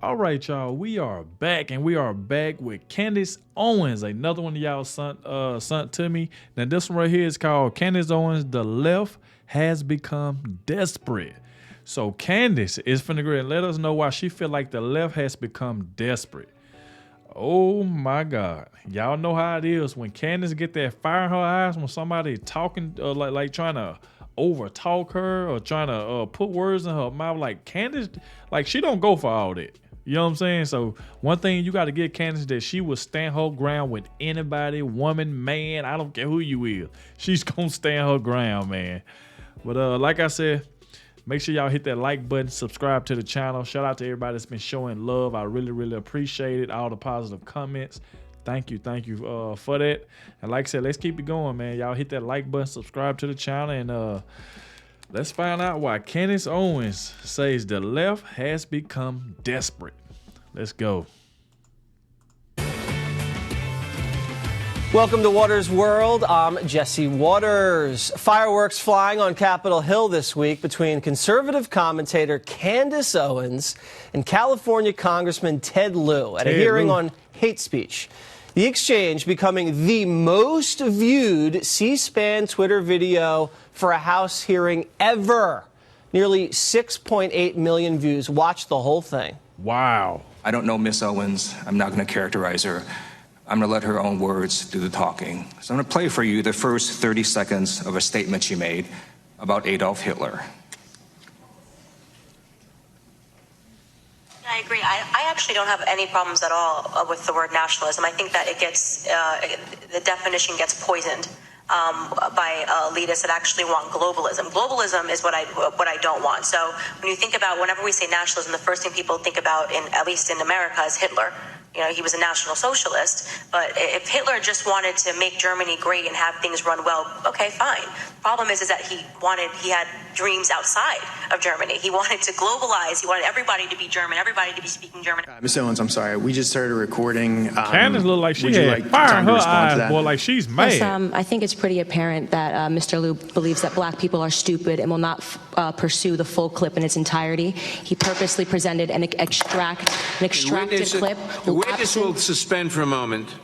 All right, y'all, we are back, and we are back with Candace Owens. Another one of y'all sent to me. Now, this one right here is called Candace Owens, The Left Has Become Desperate. So Candace is finna go and let us know why she feel like the left has become desperate. Oh my God. Y'all know how it is when Candace get that fire in her eyes when somebody talking like trying to overtalk her or trying to put words in her mouth. Like Candace, like she don't go for all that. You know what I'm saying? So one thing you got to give Candace that she will stand her ground with anybody, woman, man. I don't care who you is. She's going to stand her ground, man. But like I said, make sure y'all hit that like button, subscribe to the channel. Shout out to everybody that's been showing love. I really, really appreciate it. All the positive comments. Thank you for that. And like I said, let's keep it going, man. Y'all hit that like button, subscribe to the channel, and let's find out why Candace Owens says the left has become desperate. Let's go. Welcome to Waters World. I'm Jesse Waters. Fireworks flying on Capitol Hill this week between conservative commentator Candace Owens and California Congressman Ted Lieu at a hearing on hate speech. The exchange becoming the most viewed C-SPAN Twitter video for a House hearing ever. Nearly 6.8 million views. Watch the whole thing. Wow. I don't know Miss Owens. I'm not going to characterize her. I'm going to let her own words do the talking. So I'm going to play for you the first 30 seconds of a statement she made about Adolf Hitler. I agree. I actually don't have any problems at all with the word nationalism. I think that it gets, the definition gets poisoned by elitists that actually want globalism. Globalism is what I don't want. So when you think about, whenever we say nationalism, the first thing people think about, at least in America, is Hitler. You know, he was a National Socialist, but if Hitler just wanted to make Germany great and have things run well, okay, fine. Problem is that he had dreams outside of Germany. He wanted to globalize. He wanted everybody to be German, everybody to be speaking German. Ms. Owens, I'm sorry. We just started recording. Candace looked like she had fire in her eyes, boy, like she's mad. Yes, I think it's pretty apparent that Mr. Lieu believes that black people are stupid and will not pursue the full clip in its entirety. He purposely presented an extracted clip. The witness will suspend for a moment.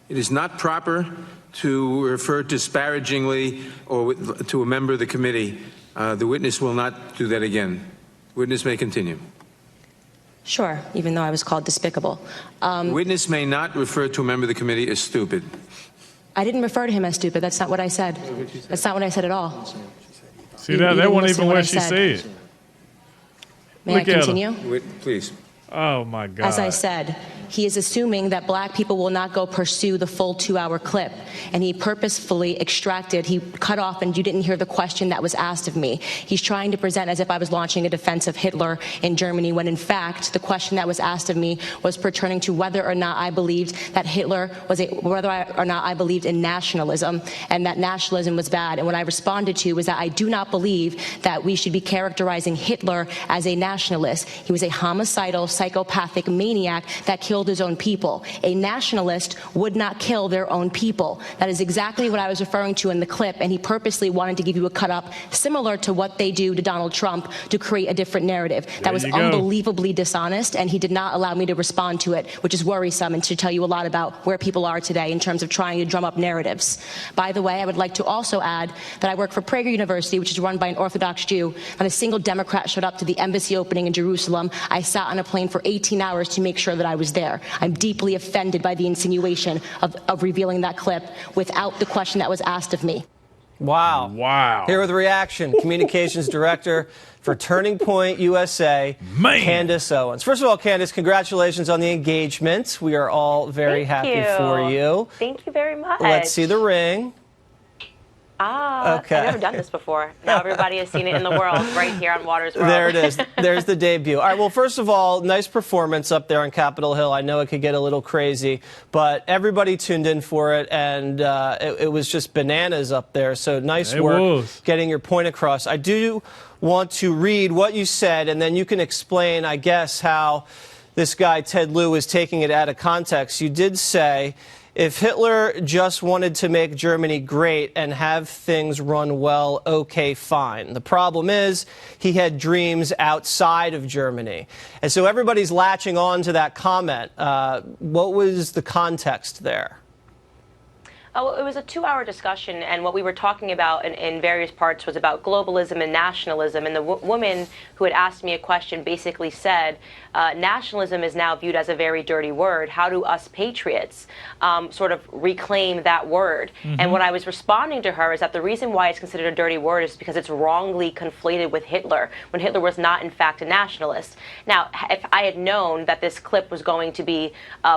It is not proper to refer disparagingly or to a member of the committee. The witness will not do that again. Witness may continue. Sure, even though I was called despicable. Witness may not refer to a member of the committee as stupid. I didn't refer to him as stupid. That's not what I said. That's not what I said at all. See, that wasn't even what she said. May I continue? Please. Oh, my God. As I said, he is assuming that black people will not go pursue the full 2-hour clip. And he purposefully he cut off, and you didn't hear the question that was asked of me. He's trying to present as if I was launching a defense of Hitler in Germany, when in fact, the question that was asked of me was pertaining to whether or not I believed that whether or not I believed in nationalism, and that nationalism was bad. And what I responded to was that I do not believe that we should be characterizing Hitler as a nationalist. He was a homicidal, psychopathic maniac that killed his own people. A nationalist would not kill their own people. That is exactly what I was referring to in the clip, and he purposely wanted to give you a cut-up similar to what they do to Donald Trump to create a different narrative. That was unbelievably dishonest, and he did not allow me to respond to it, which is worrisome and should tell you a lot about where people are today in terms of trying to drum up narratives. By the way, I would like to also add that I work for Prager University, which is run by an Orthodox Jew. Not a single Democrat showed up to the embassy opening in Jerusalem. I sat on a plane for 18 hours to make sure that I was there. I'm deeply offended by the insinuation of revealing that clip without the question that was asked of me. Wow. Wow. Here with the reaction, Communications Director for Turning Point USA, Candace Owens. First of all, Candace, congratulations on the engagement. We are all very happy for you. Thank you very much. Let's see the ring. Okay. I've never done this before. Now everybody has seen it in the world right here on Waters World. There it is. There's the debut. All right, well, first of all, nice performance up there on Capitol Hill. I know it could get a little crazy, but everybody tuned in for it, and it was just bananas up there. So nice work getting your point across. I do want to read what you said, and then you can explain, I guess, how this guy, Ted Lieu, is taking it out of context. You did say if Hitler just wanted to make Germany great and have things run well, okay, fine. The problem is he had dreams outside of Germany. And so everybody's latching on to that comment. What was the context there? Oh, it was a 2-hour discussion, and what we were talking about in various parts was about globalism and nationalism. And the woman who had asked me a question basically said, nationalism is now viewed as a very dirty word. How do us patriots sort of reclaim that word? And what I was responding to her is that the reason why it's considered a dirty word is because it's wrongly conflated with Hitler, when Hitler was not, in fact, a nationalist. Now, if I had known that this clip was going to be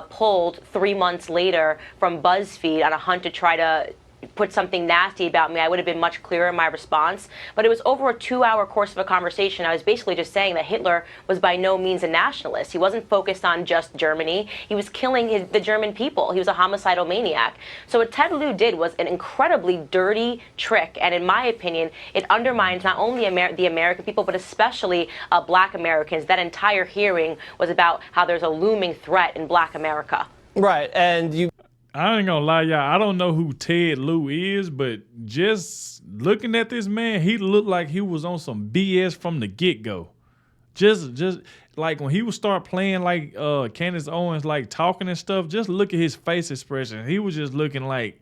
pulled 3 months later from BuzzFeed on a hunt to try to put something nasty about me, I would have been much clearer in my response. But it was over a 2-hour course of a conversation. I was basically just saying that Hitler was by no means a nationalist. He wasn't focused on just Germany. He was killing the German people. He was a homicidal maniac. So what Ted Lieu did was an incredibly dirty trick, and in my opinion, it undermines not only the American people, but especially Black Americans. That entire hearing was about how there's a looming threat in Black America. Right, and I ain't gonna lie, y'all. I don't know who Ted Lieu is, but just looking at this man, he looked like he was on some BS from the get-go. Just like when he would start playing like Candace Owens, like talking and stuff, just look at his face expression. He was just looking like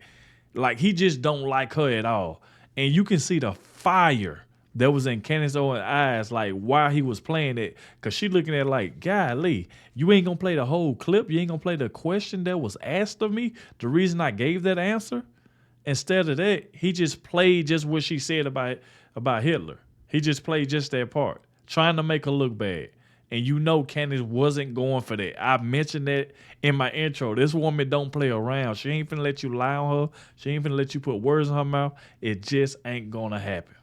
he just don't like her at all. And you can see the fire that was in Candace Owens' eyes, like while he was playing it, because she looking at it like, golly, you ain't gonna play the whole clip. You ain't gonna play the question that was asked of me, the reason I gave that answer. Instead of that, he just played just what she said about Hitler. He just played just that part, trying to make her look bad. And you know Candace wasn't going for that. I mentioned that in my intro. This woman don't play around. She ain't finna let you lie on her. She ain't finna let you put words in her mouth. It just ain't gonna happen.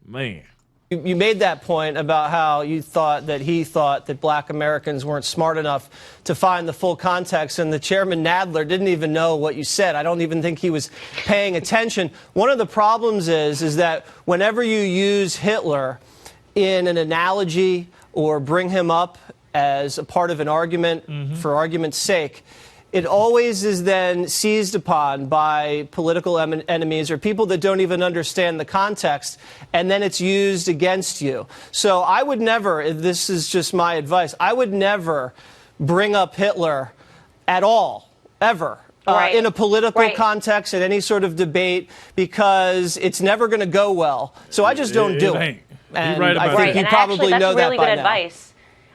Man. You made that point about how he thought that Black Americans weren't smart enough to find the full context, and the chairman Nadler didn't even know what you said. I don't even think he was paying attention. One of the problems is that whenever you use Hitler in an analogy or bring him up as a part of an argument for argument's sake, it always is then seized upon by political enemies or people that don't even understand the context, and then it's used against you. So I would never, this is just my advice, I would never bring up Hitler at all, ever. In a political context, in any sort of debate, because it's never going to go well. So I just don't do it. And right about I think you probably know that by now. That's really good advice.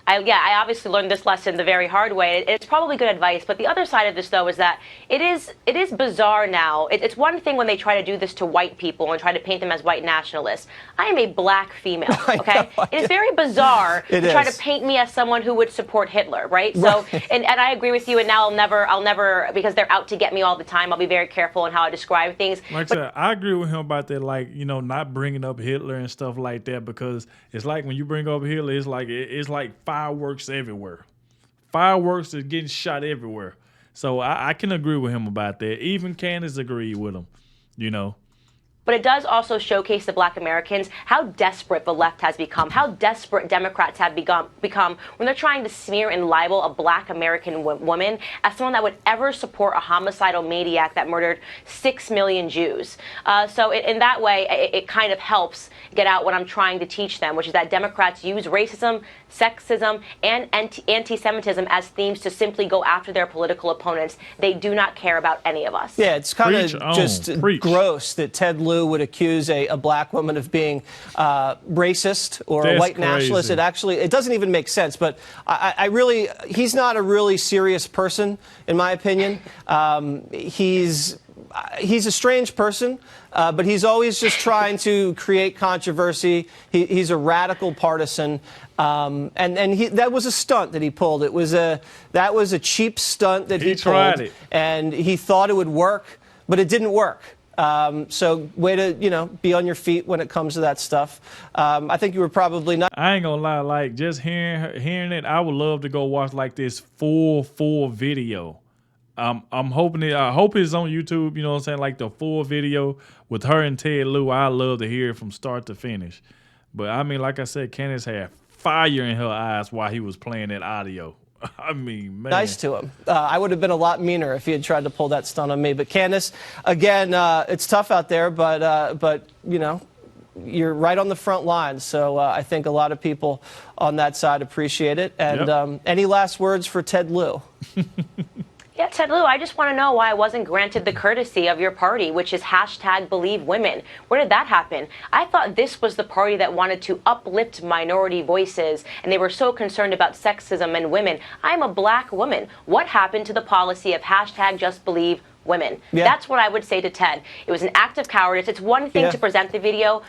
I obviously learned this lesson the very hard way. It's probably good advice, but the other side of this, though, is that it is bizarre now. It's one thing when they try to do this to white people and try to paint them as white nationalists. I am a Black female, okay? It is very bizarre to try to paint me as someone who would support Hitler, right? So, and I agree with you, and now I'll never, because they're out to get me all the time, I'll be very careful in how I describe things. Like I said, I agree with him about that, like, you know, not bringing up Hitler and stuff like that, because it's like when you bring up Hitler, it's like fireworks everywhere. Fireworks are getting shot everywhere. So I can agree with him about that. Even Candace agreed with him, you know. But it does also showcase to Black Americans how desperate the left has become, how desperate Democrats have become when they're trying to smear and libel a Black American woman as someone that would ever support a homicidal maniac that murdered 6 million Jews. So in that way, it kind of helps get out what I'm trying to teach them, which is that Democrats use racism, sexism, and anti-Semitism as themes to simply go after their political opponents. They do not care about any of us. Yeah, it's kind of just gross that Ted Lieu would accuse a Black woman of being racist or a white nationalist. It doesn't even make sense. But he's not a really serious person, in my opinion. He's a strange person, but he's always just trying to create controversy. He's a radical partisan, and that was a stunt that he pulled. That was a cheap stunt that he pulled, and he thought it would work, but it didn't work. So way to, be on your feet when it comes to that stuff. I think you were probably not. I ain't gonna lie, like just hearing it, I would love to go watch like this full video. I'm hoping I hope it's on YouTube, you know what I'm saying, like the full video with her and Ted Lieu. I love to hear it from start to finish. But I mean, like I said, Candace had fire in her eyes while he was playing that audio. I mean, man. Nice to him. I would have been a lot meaner if he had tried to pull that stunt on me. But Candace, again, it's tough out there, but you know, you're right on the front line. So I think a lot of people on that side appreciate it. And any last words for Ted Lieu? Yeah, Ted Lieu, I just want to know why I wasn't granted the courtesy of your party, which is #BelieveWomen. Where did that happen? I thought this was the party that wanted to uplift minority voices, and they were so concerned about sexism and women. I'm a black woman. What happened to the policy of #JustBelieveWomen? Yeah. That's what I would say to Ted. It was an act of cowardice. It's one thing to present the video.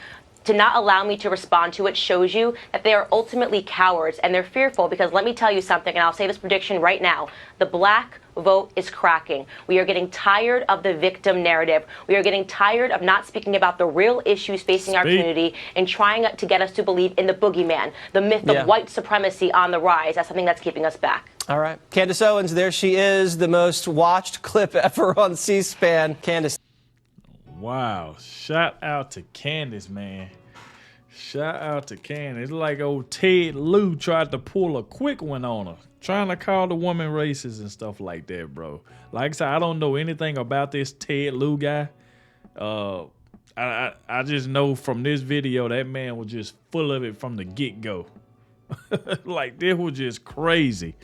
To not allow me to respond to it shows you that they are ultimately cowards, and they're fearful because let me tell you something, and I'll say this prediction right now. The black vote is cracking. We are getting tired of the victim narrative. We are getting tired of not speaking about the real issues facing our community and trying to get us to believe in the boogeyman, the myth of white supremacy on the rise. That's something that's keeping us back. All right. Candace Owens, there she is, the most watched clip ever on C-SPAN. Candace. Wow. Shout out to Candace, man. Shout out to Candace. It's like old Ted Lieu tried to pull a quick one on her, trying to call the woman racist and stuff like that, bro. Like I said, I don't know anything about this Ted Lieu guy. I just know from this video that man was just full of it from the get-go. Like, this was just crazy.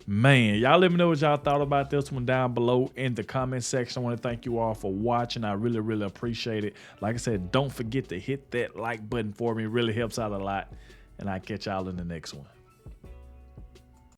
Man, y'all let me know what y'all thought about this one down below in the comment section. I want to thank you all for watching. I really, really appreciate it. Like I said, don't forget to hit that like button for me. It really helps out a lot. And I'll catch y'all in the next one.